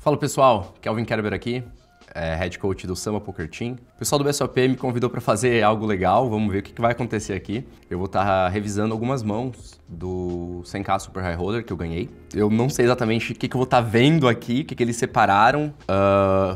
Fala pessoal, Kelvin Kerber aqui, Head Coach do Samba Poker Team. O pessoal do BSOP me convidou para fazer algo legal, vamos ver o que vai acontecer aqui. Eu vou estar revisando algumas mãos do 100k Super High Roller que eu ganhei. Eu não sei exatamente o que eu vou estar vendo aqui, o que eles separaram.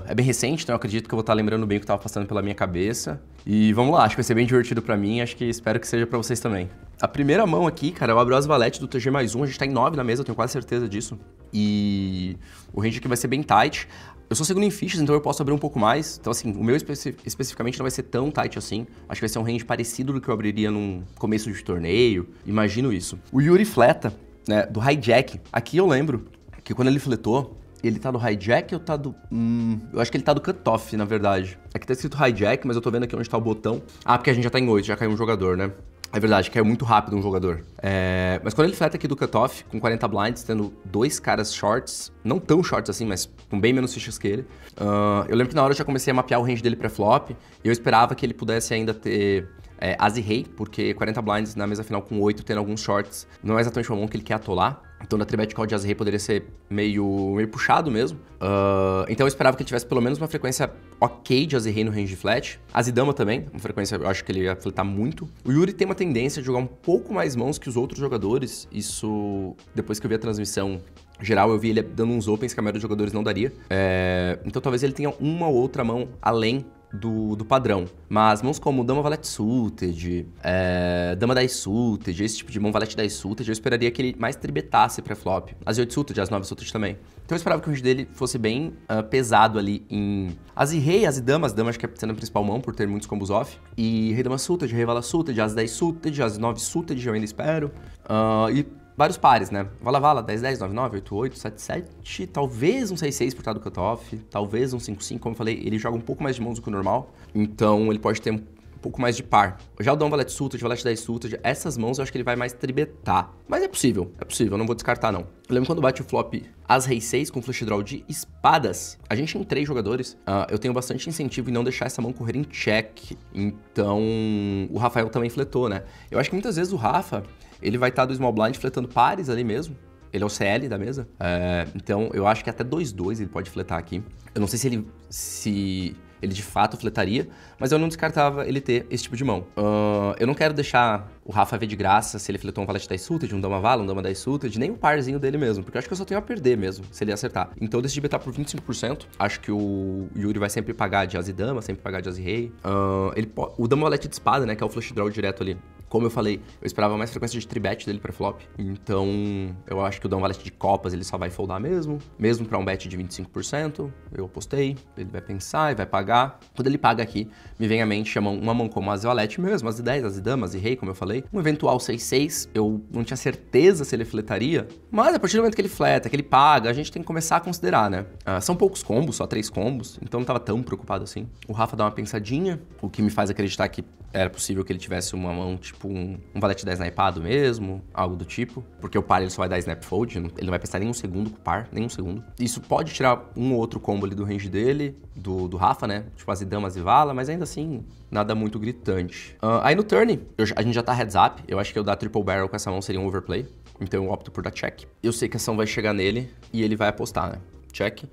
É bem recente, então eu acredito que eu vou estar lembrando bem o que estava passando pela minha cabeça. E vamos lá, acho que vai ser bem divertido para mim, espero que seja para vocês também. A primeira mão aqui, cara, eu abro as valete do TG+1, a gente tá em 9 na mesa, eu tenho quase certeza disso. E o range aqui vai ser bem tight. Eu sou segundo em fichas, então eu posso abrir um pouco mais. Então assim, o meu especificamente não vai ser tão tight assim. Acho que vai ser um range parecido do que eu abriria num começo de torneio. Imagino isso. O Yuri fleta, né, do hijack. Aqui eu lembro que quando ele fletou, ele tá do hijack ou tá do... eu acho que ele tá do cutoff, na verdade. Aqui tá escrito hijack, mas eu tô vendo aqui onde tá o botão. Ah, porque a gente já tá em 8, já caiu um jogador, né? É verdade, caiu muito rápido um jogador. Mas quando ele fleta aqui do cutoff, com 40 blinds, tendo dois caras shorts, não tão shorts assim, mas com bem menos fichas que ele, eu lembro que na hora eu já comecei a mapear o range dele pré-flop, e eu esperava que ele pudesse ainda ter as e rei, porque 40 blinds na mesa final com 8, tendo alguns shorts, não é exatamente o mão que ele quer atolar. Então, na tribet call de as e rei poderia ser meio puxado mesmo. Então, eu esperava que ele tivesse pelo menos uma frequência ok de as e rei no range flat. As e dama também, uma frequência, eu acho que ele ia fletar muito. O Yuri tem uma tendência de jogar um pouco mais mãos que os outros jogadores. Isso, depois que eu vi a transmissão geral, eu vi ele dando uns opens que a maioria dos jogadores não daria. Então, talvez ele tenha uma ou outra mão além do padrão. Mas mãos como dama valete suited, dama 10 suited, esse tipo de mão valete 10 suited, eu esperaria que ele mais tribetasse pré-flop. As 8 suited, as 9 suited também. Então eu esperava que o range dele fosse bem pesado ali em as e rei, as e dama acho que é sendo a principal mão por ter muitos combos off. E rei dama suited, rei vala suited, as 10 suited, as 9 suited, eu ainda espero. E vários pares, né? Vala-vala, 10-10, 9-9, 8-8, 7-7, talvez um 6-6 por estar do cutoff, talvez um 5-5, como eu falei, ele joga um pouco mais de mãos do que o normal, então ele pode ter um pouco mais de par. Já o dama valete suited, valete 10 suited, essas mãos eu acho que ele vai mais tribetar. Mas é possível, eu não vou descartar não. Eu lembro quando bate o flop as rei 6 com flush draw de espadas, a gente em 3 jogadores, eu tenho bastante incentivo em não deixar essa mão correr em check, então o Rafael também fletou, né? Eu acho que muitas vezes o Rafa, ele vai estar do small blind fletando pares ali mesmo. Ele é o CL da mesa. Então, eu acho que até 2-2 ele pode fletar aqui. Eu não sei se ele de fato fletaria, mas eu não descartava ele ter esse tipo de mão. Eu não quero deixar o Rafa ver de graça se ele fletou um valete 10 suited, um dama vala, um dama 10 suited, nem o parzinho dele mesmo, porque eu acho que eu só tenho a perder mesmo, se ele acertar. Então eu decidi betar por 25%. Acho que o Yuri vai sempre pagar de as e dama, sempre pagar de as e rei. O dama valete de espada, né, que é o flush draw direto ali. Como eu falei, eu esperava mais frequência de tribet dele pra flop. Então, eu acho que o dama valete de copas ele só vai foldar mesmo pra um bet de 25%. Eu apostei, ele vai pensar e vai pagar. Quando ele paga aqui, me vem à mente uma mão como as valete mesmo, as 10, as damas e rei, como eu falei. Um eventual 6-6, eu não tinha certeza se ele fletaria, mas a partir do momento que ele fleta, que ele paga, a gente tem que começar a considerar, né? São poucos combos, só 3 combos, então não tava tão preocupado assim. O Rafa dá uma pensadinha, o que me faz acreditar que era possível que ele tivesse uma mão, tipo um valete 10 snipado mesmo, algo do tipo. Porque o par ele só vai dar snap fold, ele não vai pensar nem um segundo com o par, nem um segundo. Isso pode tirar um ou outro combo ali do range dele, do Rafa, né? Tipo as damas e vala, mas ainda assim, nada muito gritante. Aí no turn, a gente já tá heads up, eu acho que eu dar triple barrel com essa mão seria um overplay. Então eu opto por dar check. Eu sei que a ação vai chegar nele e ele vai apostar, né? Check.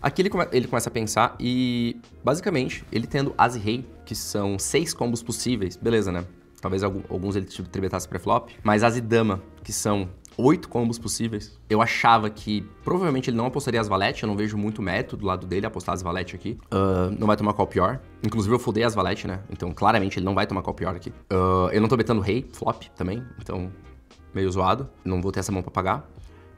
Aqui ele começa a pensar e, basicamente, ele tendo as e rei, que são 6 combos possíveis, beleza, né? Talvez alguns ele tribetasse pré-flop, mas as e dama, que são 8 combos possíveis, eu achava que provavelmente ele não apostaria as valete, eu não vejo muito método do lado dele apostar as valete aqui. Não vai tomar call pior. Inclusive eu foldei as valete, né? Então claramente ele não vai tomar call pior aqui. Eu não tô betando rei, flop também, então meio zoado. Não vou ter essa mão pra pagar.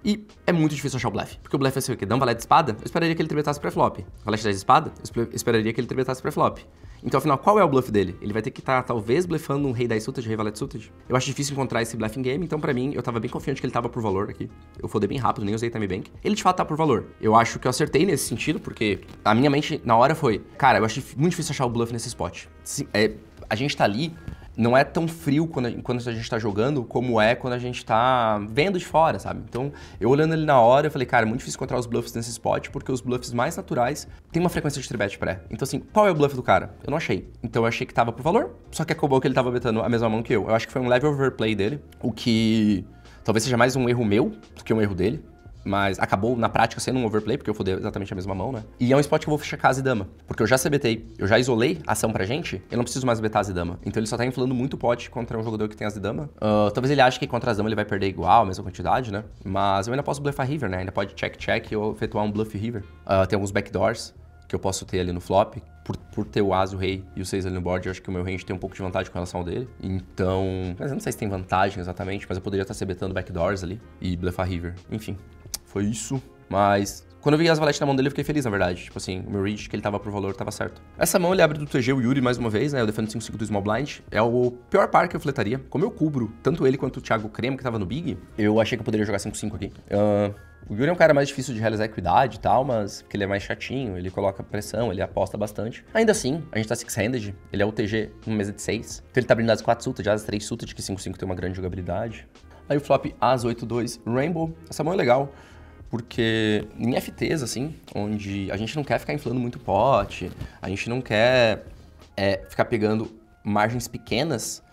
E é muito difícil achar o blefe, porque o blefe vai ser o quê? Dama valete de espada? Eu esperaria que ele tribetasse pré-flop. Valete 10 de espada? Eu esperaria que ele tribetasse pré-flop. Então, afinal, qual é o bluff dele? Ele vai ter que estar, talvez, blefando um rei 10 suited, rei valete suited. Eu acho difícil encontrar esse bluff em game, então pra mim, eu tava bem confiante que ele tava por valor aqui. Eu foldei bem rápido, nem usei time bank. Ele, de fato, tá por valor. Eu acho que eu acertei nesse sentido, porque a minha mente, na hora, foi... Cara, eu acho muito difícil achar o bluff nesse spot. A gente tá ali... Não é tão frio quando a gente tá jogando como é quando a gente tá vendo de fora, sabe? Então, eu olhando ele na hora, eu falei, cara, é muito difícil encontrar os bluffs nesse spot, porque os bluffs mais naturais têm uma frequência de tribet pré. Então, assim, qual é o bluff do cara? Eu não achei. Então, eu achei que tava por valor, só que acabou que ele tava betando a mesma mão que eu. Eu acho que foi um level overplay dele, o que talvez seja mais um erro meu do que um erro dele. mas acabou na prática sendo um overplay, porque eu fodei exatamente a mesma mão, né? E é um spot que eu vou fechar Asa e Dama, porque eu já CBTei, eu já isolei a ação pra gente, eu não preciso mais betar Asa e Dama. Então ele só tá inflando muito pot contra um jogador que tem Asa e Dama. Talvez ele ache que contra Asa e Dama ele vai perder igual, a mesma quantidade, né? Mas eu ainda posso bluffar River, né? Ainda pode check ou efetuar um bluff River. Tem alguns backdoors que eu posso ter ali no flop. Por ter o As, o Rei e o 6 ali no board, eu acho que o meu range tem um pouco de vantagem com relação ao dele. Então, mas eu não sei se tem vantagem exatamente, mas eu poderia estar CBtando backdoors ali e bluffar River. Enfim, foi isso. Mas quando eu vi as valetes na mão dele, eu fiquei feliz, na verdade. Tipo assim, o meu reach que ele tava por valor tava certo. Essa mão ele abre do TG o Yuri mais uma vez, né? Eu defendo 5-5 do Small Blind. É o pior par que eu fletaria. Como eu cubro tanto ele quanto o Thiago Cremo, que tava no Big, eu achei que eu poderia jogar 5-5 aqui. O Yuri é um cara mais difícil de realizar equidade e tal, mas porque ele é mais chatinho, ele coloca pressão, ele aposta bastante. Ainda assim, a gente tá six-handed, ele é o TG numa mesa de 6. Então ele tá abrindo as 4 suited, as 3 suited, que 5-5 tem uma grande jogabilidade. Aí o flop As 8-2 Rainbow. Essa mão é legal, porque em FTs, assim, onde a gente não quer ficar inflando muito pot, a gente não quer ficar pegando margens pequenas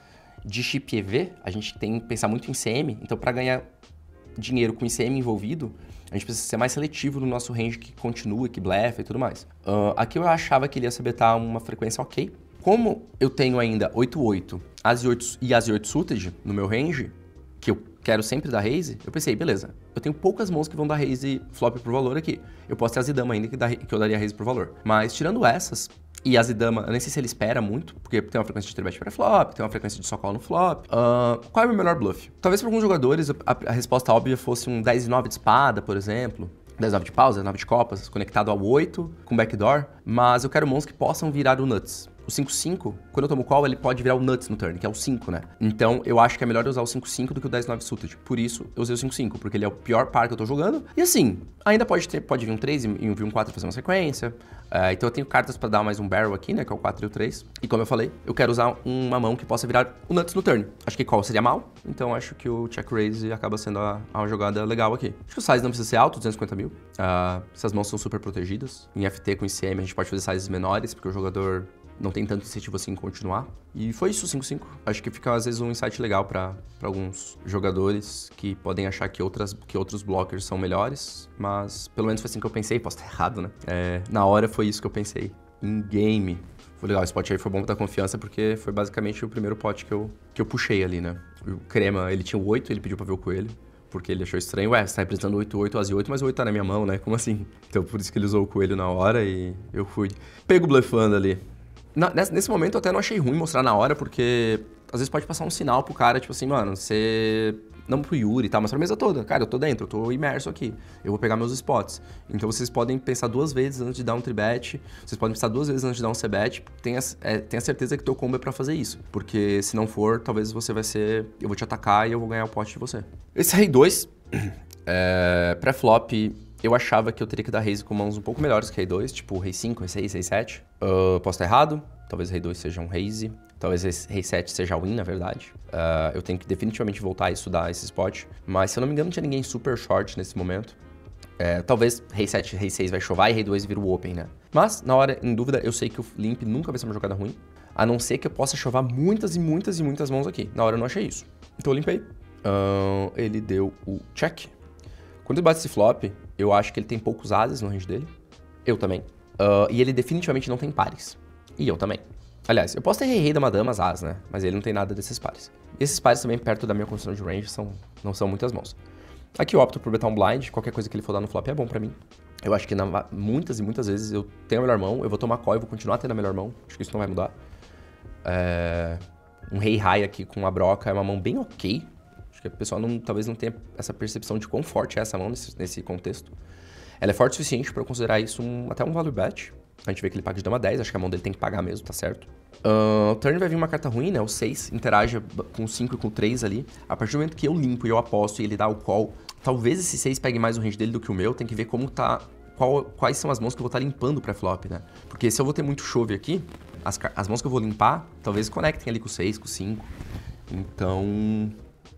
de chip EV, a gente tem que pensar muito em CM, então para ganhar dinheiro com ICM envolvido, a gente precisa ser mais seletivo no nosso range que continua, que blefa e tudo mais. Aqui eu achava que ele ia CBtar uma frequência ok. Como eu tenho ainda 8-8 e As 8 suited no meu range, que eu quero sempre dar raise, eu pensei, beleza, eu tenho poucas mãos que vão dar raise flop por valor aqui. Eu posso ter As e Dama ainda que eu daria raise por valor. Mas tirando essas, e As e Dama, eu nem sei se ele espera muito, porque tem uma frequência de 3-bet pré-flop, tem uma frequência de só call no flop. Qual é o meu melhor bluff? Talvez para alguns jogadores a resposta óbvia fosse um 10-9 de espada, por exemplo. 10-9 de paus, 10-9 de copas, conectado ao 8, com backdoor. Mas eu quero mãos que possam virar o nuts. O 5-5, quando eu tomo call, ele pode virar o nuts no turn, que é o 5, né? Então, eu acho que é melhor usar o 5-5 do que o 10-9 suited. Por isso, eu usei o 5-5, porque ele é o pior par que eu tô jogando. E assim, ainda pode vir um 3 e vir um 4 fazer uma sequência. Então eu tenho cartas pra dar mais um barrel aqui, né? Que é o 4 e o 3. E como eu falei, eu quero usar uma mão que possa virar o nuts no turn. Acho que call seria mal, então acho que o check raise acaba sendo uma jogada legal aqui. Acho que o size não precisa ser alto, 250 mil. Essas mãos são super protegidas. Em FT com ICM a gente pode fazer sizes menores, porque o jogador não tem tanto incentivo assim em continuar. E foi isso, 5-5. Acho que fica, às vezes, um insight legal para alguns jogadores que podem achar que outros blockers são melhores, mas pelo menos foi assim que eu pensei. Posso estar errado, né? Na hora foi isso que eu pensei. Em game. Foi legal, esse pot aí foi bom pra dar confiança, porque foi basicamente o primeiro pot que eu puxei ali, né? O Crema, ele tinha o 8, ele pediu pra ver o coelho. Porque ele achou estranho, você tá representando 8-8, As e 8, mas o 8 tá na minha mão, né? Como assim? Então por isso que ele usou o coelho na hora e eu fui pego bluffando ali. Nesse momento eu até não achei ruim mostrar na hora, porque às vezes pode passar um sinal pro cara, tipo assim, mano, você... Não pro Yuri e tal, mas pra mesa toda. Cara, eu tô dentro, eu tô imerso aqui. Eu vou pegar meus spots. Então vocês podem pensar 2 vezes antes de dar um tribet. Vocês podem pensar 2 vezes antes de dar um c-bet. Tenha certeza que teu combo é pra fazer isso. Porque se não for, talvez você vai ser... Eu vou te atacar e eu vou ganhar o pote de você. Esse Rei 2, pré-flop... Eu achava que eu teria que dar raise com mãos um pouco melhores que Rei 2, tipo Rei 5, Rei 6, Rei 7. Posso estar errado, talvez Rei 2 seja um raise, talvez Rei 7 seja win, na verdade. Eu tenho que definitivamente voltar a estudar esse spot, mas se eu não me engano não tinha ninguém super short nesse momento. Talvez Rei 7, Rei 6 vai chovar e Rei 2 vira o open, né? Mas, na hora, em dúvida, eu sei que o limp nunca vai ser uma jogada ruim, a não ser que eu possa chovar muitas e muitas e muitas mãos aqui. Na hora eu não achei isso. Então eu limpei. Ele deu o check. Quando ele bate esse flop, eu acho que ele tem poucos ases no range dele. Eu também. E ele definitivamente não tem pares. E eu também. Aliás, eu posso ter rei, dama, damas, as, né? Mas ele não tem nada desses pares. E esses pares também, perto da minha construção de range, não são muitas mãos. Aqui eu opto por betar um blind. Qualquer coisa que ele for dar no flop é bom pra mim. Eu acho que muitas e muitas vezes eu tenho a melhor mão. Eu vou tomar call e vou continuar tendo a melhor mão. Acho que isso não vai mudar. Um rei high aqui com a broca é uma mão bem ok. Acho que a pessoa talvez não tenha essa percepção de quão forte é essa mão nesse contexto. Ela é forte o suficiente para eu considerar isso até um value bet. A gente vê que ele paga de dama 10, acho que a mão dele tem que pagar mesmo, tá certo. O turn vai vir uma carta ruim, né? O 6 interage com o 5 e com o 3 ali. A partir do momento que eu limpo e eu aposto e ele dá o call, talvez esse 6 pegue mais o range dele do que o meu. Tem que ver como tá... Quais são as mãos que eu vou estar limpando pré-flop, né? Porque se eu vou ter muito chove aqui, as mãos que eu vou limpar, talvez conectem ali com o 6, com o 5. Então...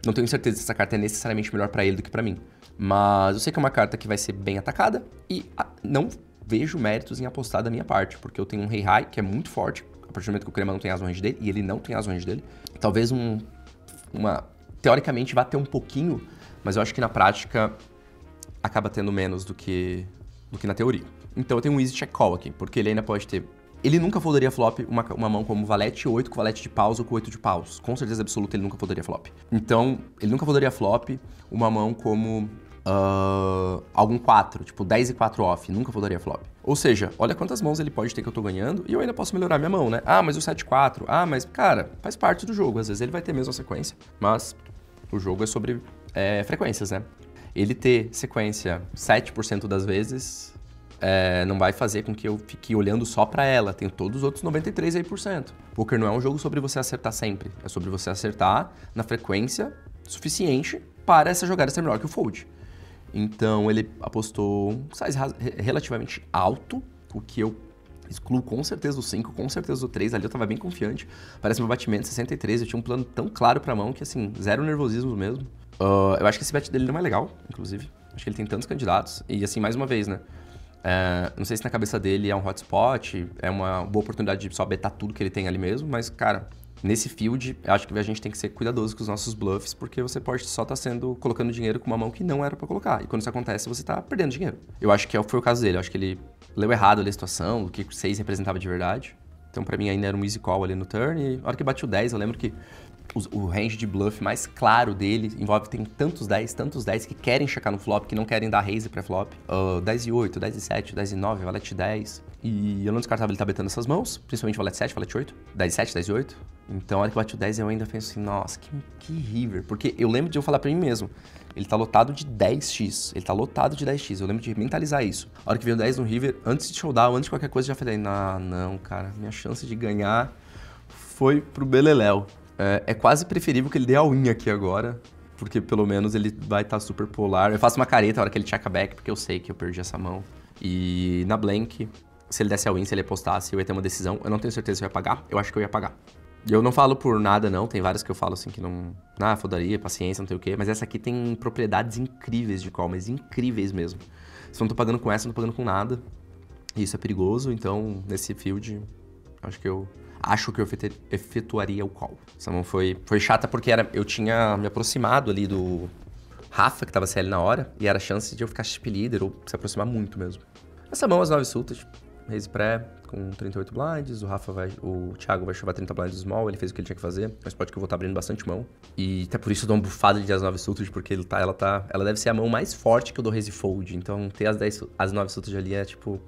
Não tenho certeza se essa carta é necessariamente melhor pra ele do que pra mim. Mas eu sei que é uma carta que vai ser bem atacada e não vejo méritos em apostar da minha parte, porque eu tenho um Rei High que é muito forte, a partir do momento que o Crema não tem as no range dele, e ele não tem as no range dele. Talvez teoricamente vá ter um pouquinho, mas eu acho que na prática acaba tendo menos do que na teoria. Então eu tenho um easy check call aqui, porque ele ainda pode ter... Ele nunca foldaria flop uma mão como valete 8 com valete de paus ou com 8 de paus. Com certeza absoluta ele nunca foldaria flop. Então, ele nunca foldaria flop uma mão como algum 4, tipo 10 e 4 off, nunca foldaria flop. Ou seja, olha quantas mãos ele pode ter que eu tô ganhando e eu ainda posso melhorar minha mão, né? Ah, mas o 7-4, mas, cara, faz parte do jogo. Às vezes ele vai ter mesmo a sequência, mas o jogo é sobre frequências, né? Ele ter sequência 7% das vezes... não vai fazer com que eu fique olhando só pra ela. Tem todos os outros 93 aí por cento. Poker não é um jogo sobre você acertar sempre. É sobre você acertar na frequência suficiente para essa jogada ser melhor que o fold. Então ele apostou um size relativamente alto, o que eu excluo com certeza o 5, com certeza o 3. Ali eu tava bem confiante. Parece meu batimento 63. Eu tinha um plano tão claro pra mão que, assim, zero nervosismo mesmo. Eu acho que esse bet dele não é legal, inclusive. Acho que ele tem tantos candidatos. E, assim, mais uma vez, né? Não sei se na cabeça dele é um hotspot, é uma boa oportunidade de só betar tudo que ele tem ali mesmo, mas, cara, nesse field, eu acho que a gente tem que ser cuidadoso com os nossos bluffs, porque você pode só estar colocando dinheiro com uma mão que não era pra colocar. E quando isso acontece, você tá perdendo dinheiro. Eu acho que foi o caso dele. Eu acho que ele leu errado ali a situação, o que o 6 representava de verdade. Então, pra mim, ainda era um easy call ali no turn. E na hora que bati o 10, eu lembro que o range de bluff mais claro dele tem tantos 10 que querem checar no flop, que não querem dar raise pré-flop. 10 e 8, 10 e 7, 10 e 9, valete 10. E eu não descartava ele estar betando essas mãos, principalmente valete 7, valete 8, 10 e 7, 10 e 8. Então, a hora que bati o 10, eu ainda penso assim, nossa, que river. Porque eu lembro de eu falar pra mim mesmo, ele tá lotado de 10x, ele tá lotado de 10x. Eu lembro de mentalizar isso. A hora que veio o 10 no river, antes de showdown, antes de qualquer coisa, eu já falei, não, cara, minha chance de ganhar foi pro beleléu. É quase preferível que ele dê a win aqui agora, porque pelo menos ele vai estar super polar. Eu faço uma careta na hora que ele checa back, porque eu sei que eu perdi essa mão. E na blank, se ele desse a win, se ele apostasse, eu ia ter uma decisão. Eu não tenho certeza se eu ia pagar, eu acho que eu ia pagar. E eu não falo por nada, não. Tem várias que eu falo assim que não... fodaria, paciência, não sei o quê. Mas essa aqui tem propriedades incríveis de call, mas incríveis mesmo. Se eu não tô pagando com essa, não tô pagando com nada. E isso é perigoso, então nesse field, acho que eu efetuaria o call. Essa mão foi chata porque eu tinha me aproximado ali do Rafa, que tava CL na hora, e era a chance de eu ficar chip leader ou se aproximar muito mesmo. Essa mão, as 9 suitas, raise pré com 38 blinds, o Thiago vai chover 30 blinds small, ele fez o que ele tinha que fazer, mas pode que eu vou estar abrindo bastante mão. E até por isso eu dou uma bufada de as 9 suitas, porque ela deve ser a mão mais forte que eu dou raise fold, então ter as 9 suitas ali é tipo,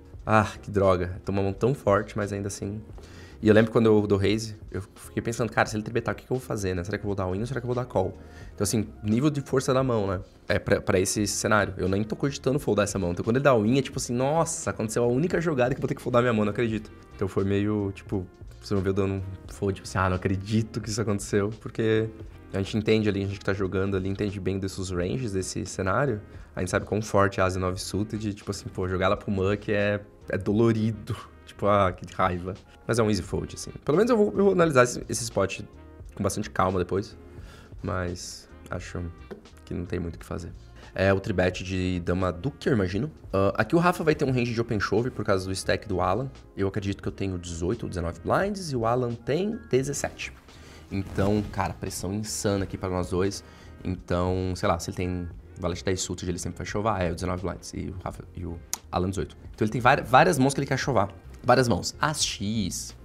que droga, tô uma mão tão forte, mas ainda assim... E eu lembro quando eu dou raise, eu fiquei pensando, cara, se ele tribetar, o que eu vou fazer, né? Será que eu vou dar win ou será que eu vou dar call? Então, assim, nível de força da mão, né? Pra esse cenário. Eu nem tô cogitando foldar essa mão. Então, quando ele dá win, é tipo assim, nossa, aconteceu a única jogada que eu vou ter que foldar minha mão, não acredito. Então, foi meio, tipo, você me viu dando um fold, tipo assim, não acredito que isso aconteceu. Porque a gente entende ali, a gente que tá jogando ali, entende bem desses ranges, desse cenário. A gente sabe quão forte é a Asa 9 suited, tipo assim, pô, jogar ela pro muck é dolorido. Tipo, que raiva. Mas é um easy fold, assim. Pelo menos eu vou analisar esse spot com bastante calma depois. Mas acho que não tem muito o que fazer. É o tribet de dama duque, eu imagino. Aqui o Rafa vai ter um range de open shove por causa do stack do Alan. Eu acredito que eu tenho 18 ou 19 blinds e o Alan tem 17. Então, cara, pressão insana aqui para nós dois. Então, sei lá, se ele tem valete 10 suited, ele sempre vai chovar. O 19 blinds e o Alan 18. Então ele tem várias mãos que ele quer chovar. Várias mãos. As X,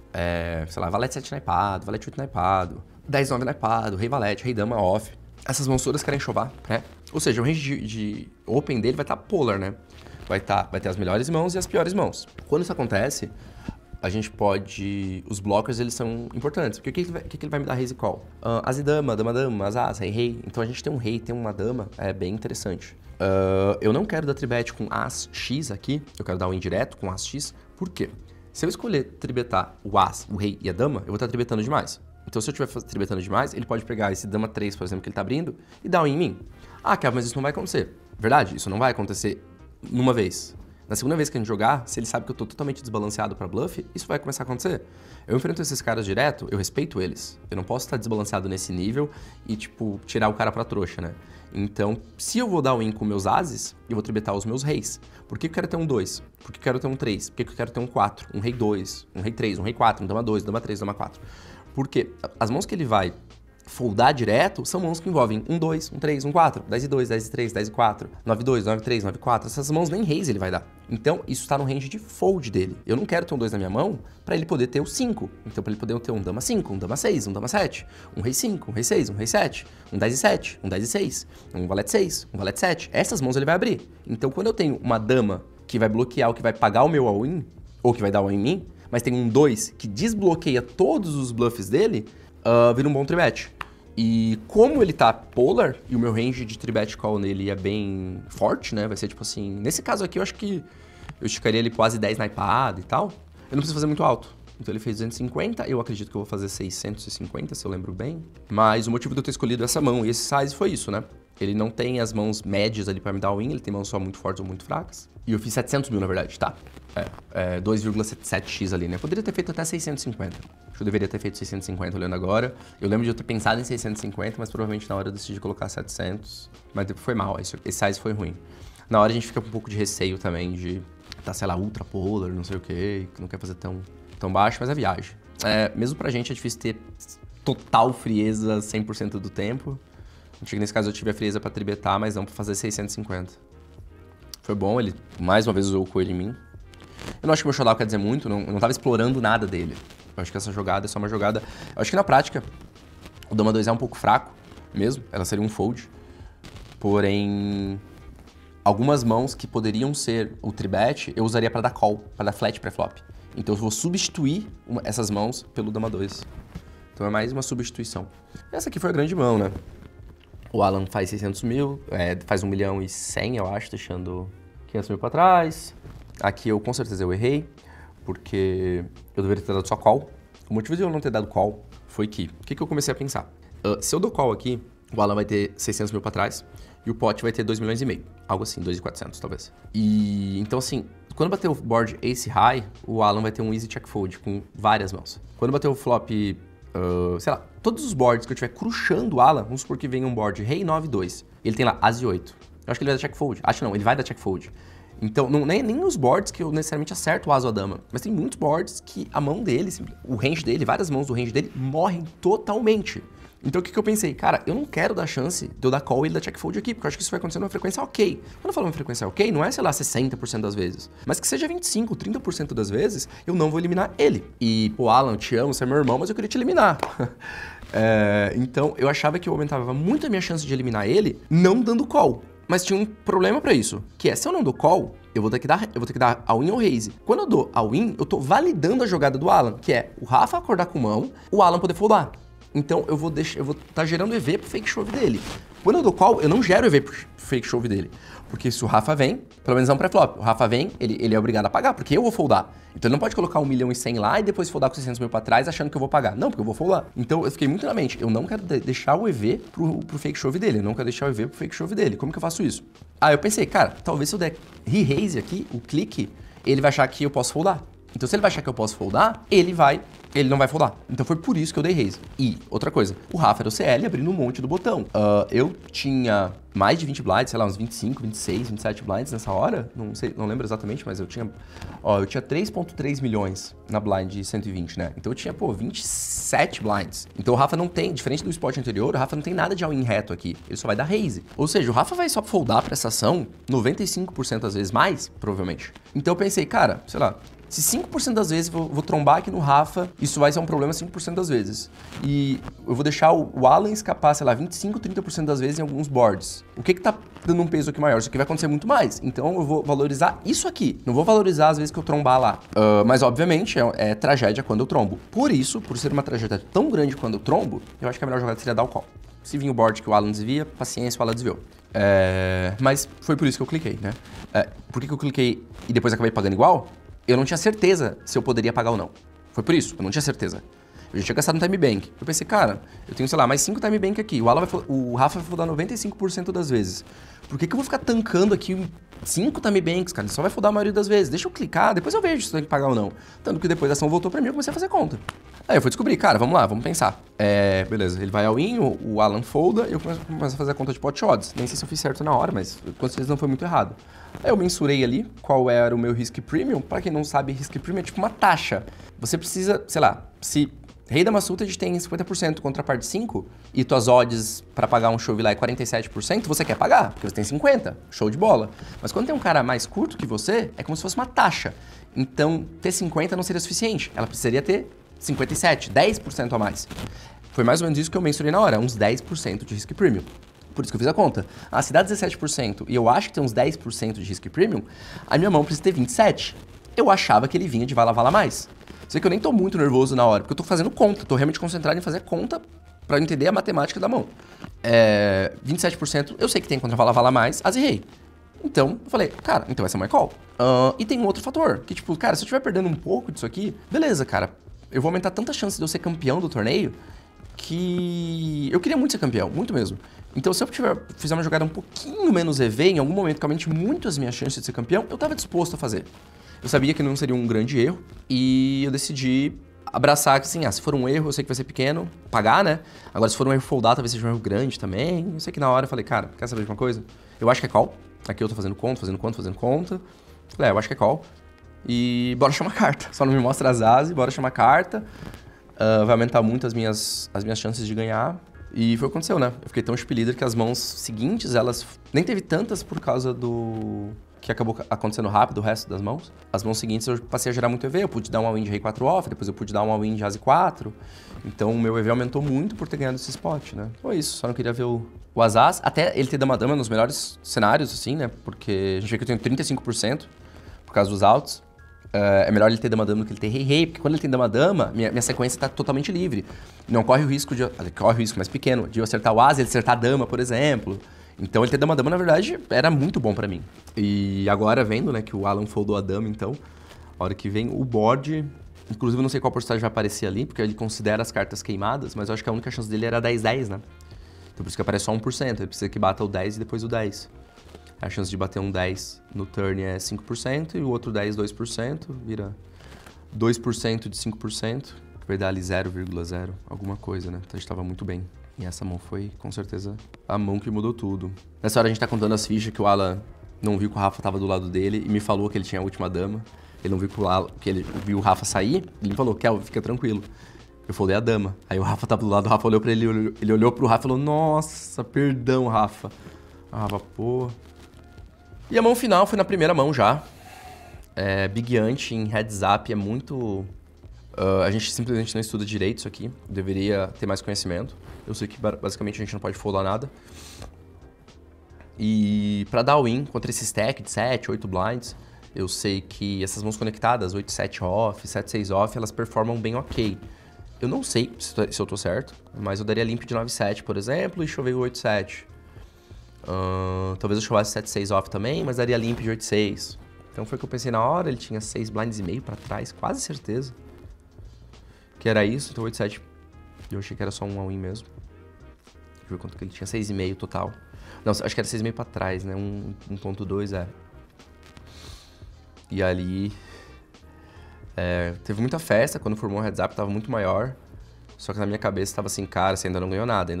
sei lá, valete 7 naipado, valete 8 naipado, 10 9 naipado, rei valete, rei dama off. Essas mãos todas querem chovar, né? Ou seja, o range de open dele vai estar polar, né? Vai ter as melhores mãos e as piores mãos. Quando isso acontece, a gente pode... Os blockers, eles são importantes. Porque o que ele vai me dar raise call? As e dama, dama, as, rei. Então a gente tem um rei, tem uma dama, é bem interessante. Eu não quero dar tribet com as X aqui, eu quero dar um indireto com as X. Por quê? Se eu escolher tribetar o as, o rei e a dama, eu vou estar tribetando demais. Então, se eu estiver tribetando demais, ele pode pegar esse dama 3, por exemplo, que ele tá abrindo, e dar um em mim. Kevin, mas isso não vai acontecer. Verdade, isso não vai acontecer numa vez. Na segunda vez que a gente jogar, se ele sabe que eu tô totalmente desbalanceado pra bluff, isso vai começar a acontecer. Eu enfrento esses caras direto, eu respeito eles. Eu não posso estar desbalanceado nesse nível e, tipo, tirar o cara pra trouxa, né? Então, se eu vou dar win com meus ases, eu vou tribetar os meus reis. Por que eu quero ter um 2? Por que eu quero ter um 3? Por que eu quero ter um 4? Um rei 2, um rei 3, um rei 4, um dama 2, dama 3, dama 4. Porque as mãos que ele vai foldar direto, são mãos que envolvem 1-2, 1-3, 1-4, 10-2, 10-3, 10-4, 9-2, 9-3, 9-4. Essas mãos nem raise ele vai dar. Então, isso está no range de fold dele. Eu não quero ter um 2 na minha mão para ele poder ter o 5. Então, para ele poder ter um dama 5, um dama 6, um dama 7, um rei 5, um rei 6, um rei 7, um 10 e 7, um 10 e 6, um valete 6, um valete 7. Essas mãos ele vai abrir. Então, quando eu tenho uma dama que vai bloquear ou que vai pagar o meu all-in, ou que vai dar all-in em mim, mas tem um 2 que desbloqueia todos os bluffs dele, vira um bom tribet. E como ele tá polar, e o meu range de tribet call nele é bem forte, né? Vai ser tipo assim... Nesse caso aqui, eu acho que eu esticaria ele quase 10 na ipada e tal. Eu não preciso fazer muito alto. Então ele fez 250, eu acredito que eu vou fazer 650, se eu lembro bem. Mas o motivo de eu ter escolhido essa mão e esse size foi isso, né? Ele não tem as mãos médias ali pra me dar win, ele tem mãos só muito fortes ou muito fracas. E eu fiz 700 mil, na verdade, tá? 2,7x ali, né? Eu poderia ter feito até 650. Acho que eu deveria ter feito 650 olhando agora. Eu lembro de eu ter pensado em 650, mas provavelmente na hora eu decidi colocar 700. Mas foi mal, esse size foi ruim. Na hora a gente fica com um pouco de receio também de tá, sei lá, ultra polar, não sei o quê, que não quer fazer tão baixo, mas é viagem. Mesmo pra gente é difícil ter total frieza 100% do tempo. Nesse caso eu tive a frieza pra tribetar, mas não pra fazer 650. Foi bom, ele mais uma vez usou o coelho em mim. Eu não acho que meu showdown quer dizer muito, eu não tava explorando nada dele. Eu acho que essa jogada é só uma jogada... Eu acho que na prática, o dama 2 é um pouco fraco mesmo, ela seria um fold. Porém, algumas mãos que poderiam ser o tribet, eu usaria pra dar call, pra dar flat pré-flop. Então eu vou substituir essas mãos pelo dama 2. Então é mais uma substituição. Essa aqui foi a grande mão, né? O Alan faz 600 mil, faz 1 milhão e 100, eu acho, deixando 500 mil pra trás. Aqui eu com certeza eu errei, porque eu deveria ter dado só call. O motivo de eu não ter dado call foi que, o que eu comecei a pensar? Se eu dou call aqui, o Alan vai ter 600 mil pra trás e o pot vai ter 2 milhões e meio. Algo assim, 2.400 talvez. E então assim, quando bater o board ace high, o Alan vai ter um easy check fold com várias mãos. Quando bater o flop... sei lá, todos os boards que eu estiver crushando o Alan, vamos supor que venha um board rei 9-2, ele tem lá as e 8. Eu acho que ele vai dar check fold. Acho não, ele vai dar check fold. Então, nem os boards que eu necessariamente acerto o as ou a dama, mas tem muitos boards que a mão dele, o range dele, várias mãos do range dele morrem totalmente. Então o que eu pensei? Cara, eu não quero dar chance de eu dar call e ele dar check fold aqui, porque eu acho que isso vai acontecer numa frequência ok. Quando eu falo uma frequência ok, não é, sei lá, 60% das vezes, mas que seja 25%, 30% das vezes, eu não vou eliminar ele. E, pô, Alan, eu te amo, você é meu irmão, mas eu queria te eliminar. Então, eu achava que eu aumentava muito a minha chance de eliminar ele não dando call. Mas tinha um problema pra isso, que é, se eu não dou call, eu vou ter que dar all-in ou raise. Quando eu dou all-in, eu tô validando a jogada do Alan, que é o Rafa acordar com mão, o Alan poder foldar. Então eu vou tá gerando EV pro fake shove dele. Quando eu dou call, eu não gero EV pro fake shove dele. Porque se o Rafa vem, pelo menos é um pré-flop, o Rafa vem, ele é obrigado a pagar, porque eu vou foldar. Então ele não pode colocar 1 milhão e 100 lá e depois foldar com 600 mil pra trás achando que eu vou pagar. Não, porque eu vou foldar. Então eu fiquei muito na mente, eu não quero deixar o EV pro fake shove dele, eu não quero deixar o EV pro fake shove dele. Como que eu faço isso? Eu pensei, cara, talvez se eu der re-raise aqui, o clique, ele vai achar que eu posso foldar. Então se ele vai achar que eu posso foldar, ele não vai foldar. Então foi por isso que eu dei raise. E, outra coisa, o Rafa era o CL abrindo um monte do botão. Eu tinha mais de 20 blinds, sei lá, uns 25, 26, 27 blinds nessa hora. Não sei, não lembro exatamente, mas eu tinha 3.3 milhões na blind de 120, né? Então eu tinha, 27 blinds. Então o Rafa não tem, diferente do spot anterior, o Rafa não tem nada de all-in reto aqui. Ele só vai dar raise. Ou seja, o Rafa vai só foldar pra essa ação 95% das vezes mais, provavelmente. Então eu pensei, cara, sei lá, se 5% das vezes eu vou trombar aqui no Rafa, isso vai ser um problema 5% das vezes. E eu vou deixar o Alan escapar, sei lá, 25, 30% das vezes em alguns boards. O que tá dando um peso aqui maior? Isso aqui vai acontecer muito mais. Então eu vou valorizar isso aqui. Não vou valorizar as vezes que eu trombar lá. Mas obviamente é tragédia quando eu trombo. Por isso, por ser uma tragédia tão grande quando eu trombo, eu acho que a melhor jogada seria dar o call. Se vir o board que o Alan desvia, paciência, o Alan desviou. Mas foi por isso que eu cliquei, né? Por que eu cliquei e depois acabei pagando igual? Eu não tinha certeza se eu poderia pagar ou não. Foi por isso, eu não tinha certeza. Eu já tinha gastado no time bank. Eu pensei, cara, eu tenho, sei lá, mais 5 time bank aqui. O Rafa vai foldar 95% das vezes. Por que eu vou ficar tancando aqui 5 time banks, cara? Ele só vai foldar a maioria das vezes. Deixa eu clicar, depois eu vejo se eu tenho que pagar ou não. Tanto que depois a ação voltou pra mim e eu comecei a fazer conta. Aí eu fui descobrir, cara, vamos lá, vamos pensar. Beleza, ele vai all-in, o Alan folda e eu começo a fazer a conta de pot odds. Nem sei se eu fiz certo na hora, mas com certeza não foi muito errado. Aí eu mensurei ali qual era o meu risk premium. Pra quem não sabe, risk premium é tipo uma taxa. Você precisa, sei lá, se Rei Dama Suited tem 50% contra a par de 5 e tuas odds pra pagar um shove lá é 47%, você quer pagar, porque você tem 50%, show de bola. Mas quando tem um cara mais curto que você, é como se fosse uma taxa. Então, ter 50 não seria suficiente, ela precisaria ter 57, 10% a mais. Foi mais ou menos isso que eu mencionei na hora, uns 10% de risk premium. Por isso que eu fiz a conta. Ah, se dá 17% e eu acho que tem uns 10% de risk premium, a minha mão precisa ter 27%. Eu achava que ele vinha de vala mais. Sei que eu nem tô muito nervoso na hora, porque eu tô fazendo conta, tô realmente concentrado em fazer conta pra entender a matemática da mão. 27% eu sei que tem contra vala mais, as errei. Então, eu falei, cara, então essa é uma call. E tem um outro fator, que tipo, cara, se eu estiver perdendo um pouco disso aqui, beleza, cara, eu vou aumentar tanta chance de eu ser campeão do torneio, que eu queria muito ser campeão, muito mesmo. Então, se eu fizer uma jogada um pouquinho menos EV, em algum momento que aumente muito as minhas chances de ser campeão, eu tava disposto a fazer. Eu sabia que não seria um grande erro e eu decidi abraçar que assim, se for um erro, eu sei que vai ser pequeno, pagar, né? Agora, se for um erro foldar, talvez seja um erro grande também. Eu sei que na hora eu falei, cara, quer saber de uma coisa? Eu acho que é call. Aqui eu tô fazendo conta. Falei, eu acho que é call. E bora chamar carta. Só não me mostra as asas, bora chamar carta. Vai aumentar muito as minhas chances de ganhar. E foi o que aconteceu, né? Eu fiquei tão speed que as mãos seguintes, elas nem teve tantas por causa do que acabou acontecendo rápido o resto das mãos. As mãos seguintes eu passei a gerar muito EV, eu pude dar um all-in de rei 4 off, depois eu pude dar um all-in de As 4. Então o meu EV aumentou muito por ter ganhado esse spot, né? Foi isso, só não queria ver o Asas, até ele ter dama-dama nos melhores cenários, assim, né? Porque a gente vê que eu tenho 35% por causa dos altos. É melhor ele ter dama-dama do que ele ter rei-rei, porque quando ele tem dama-dama, minha sequência tá totalmente livre. Não corre o risco corre o risco mais pequeno, de eu acertar o As e ele acertar a dama, por exemplo. Então ele ter dama-dama, na verdade, era muito bom pra mim. E agora vendo, né, que o Alan foldou a dama, então, a hora que vem o board... Inclusive, eu não sei qual porcentagem vai aparecer ali, porque ele considera as cartas queimadas, mas eu acho que a única chance dele era 10-10, né? Então por isso que aparece só 1%, ele precisa que bata o 10 e depois o 10. A chance de bater um 10 no turn é 5% e o outro 10, 2%, vira 2% de 5%, que vai dar ali 0,0, alguma coisa, né? Então a gente tava muito bem. E essa mão foi, com certeza, a mão que mudou tudo. Nessa hora a gente tá contando as fichas que o Alan não viu que o Rafa tava do lado dele e me falou que ele tinha a última dama. Ele não viu que ele viu o Rafa sair, ele me falou, Kel, fica tranquilo. Eu foldei a dama. Aí o Rafa tava do lado, o Rafa olhou pra ele, ele olhou pro Rafa e falou, nossa, perdão, Rafa. Ah, Rafa, pô. E a mão final foi na primeira mão já. Big Ant em heads up é muito... a gente simplesmente não estuda direito isso aqui. Deveria ter mais conhecimento. Eu sei que basicamente a gente não pode foldar nada. E pra dar win contra esse stack de 7, 8 blinds, eu sei que essas mãos conectadas, 8-7 off, 7-6 off, elas performam bem ok. Eu não sei se eu tô certo, mas eu daria limp de 9-7, por exemplo, e chovei o 8-7. Talvez eu chovasse 7-6 off também, mas daria limp de 8-6. Então foi o que eu pensei na hora, ele tinha 6 blinds e meio pra trás, quase certeza que era isso, então 8-7 eu achei que era só um all-in mesmo. Deixa eu ver quanto que ele tinha, 6,5 total. Não, acho que era 6,5 pra trás, né, 1.2 E ali... teve muita festa, quando formou o heads up tava muito maior. Só que na minha cabeça tava assim, cara, você ainda não ganhou nada,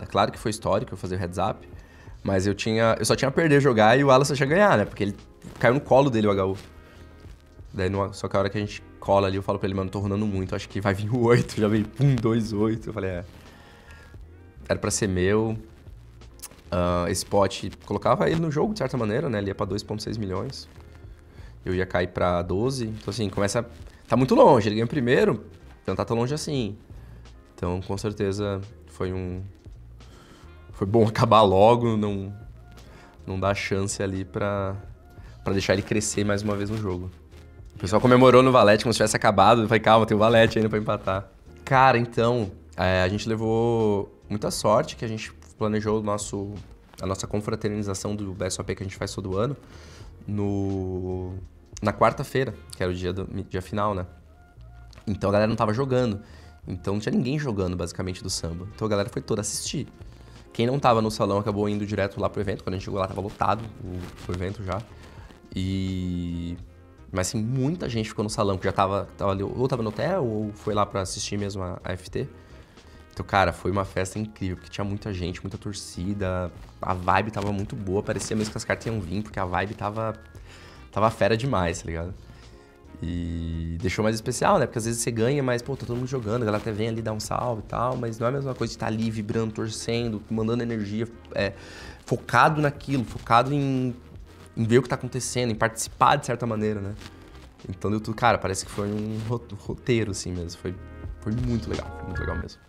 Claro que foi histórico eu fazer o heads up, mas eu só tinha a perder jogar e o Alan só tinha ganhar, né? Porque ele caiu no colo dele o HU. Daí, só que a hora que a gente cola ali, eu falo pra ele, mano, tô runando muito, acho que vai vir o 8, já veio, pum, 2, 8. Eu falei, era pra ser meu. Esse pot colocava ele no jogo, de certa maneira, né? Ele ia pra 2,6 milhões. Eu ia cair pra 12. Então, assim, começa... Tá muito longe, ele ganha o primeiro, então tá tão longe assim. Então, com certeza, foi bom acabar logo, não dar chance ali pra deixar ele crescer mais uma vez no jogo. O pessoal comemorou no Valete como se tivesse acabado. Eu falei, calma, tem o Valete ainda pra empatar. Cara, então, a gente levou muita sorte que a gente planejou a nossa confraternização do BSOP que a gente faz todo ano na quarta-feira, que era o dia final, né? Então a galera não tava jogando. Então não tinha ninguém jogando, basicamente, do samba. Então a galera foi toda assistir. Quem não tava no salão acabou indo direto lá pro evento. Quando a gente chegou lá, tava lotado o evento já. Mas, assim, muita gente ficou no salão, que já tava ali, ou tava no hotel, ou foi lá pra assistir mesmo a FT. Então, cara, foi uma festa incrível, porque tinha muita gente, muita torcida. A vibe tava muito boa, parecia mesmo que as cartas iam vir, porque a vibe tava fera demais, tá ligado? E deixou mais especial, né? Porque às vezes você ganha, mas, pô, tá todo mundo jogando, a galera até vem ali dar um salve e tal, mas não é a mesma coisa de estar ali vibrando, torcendo, mandando energia, focado naquilo, focado em ver o que tá acontecendo, em participar de certa maneira, né? Então deu tudo, cara, parece que foi um roteiro, assim mesmo. Foi muito legal mesmo.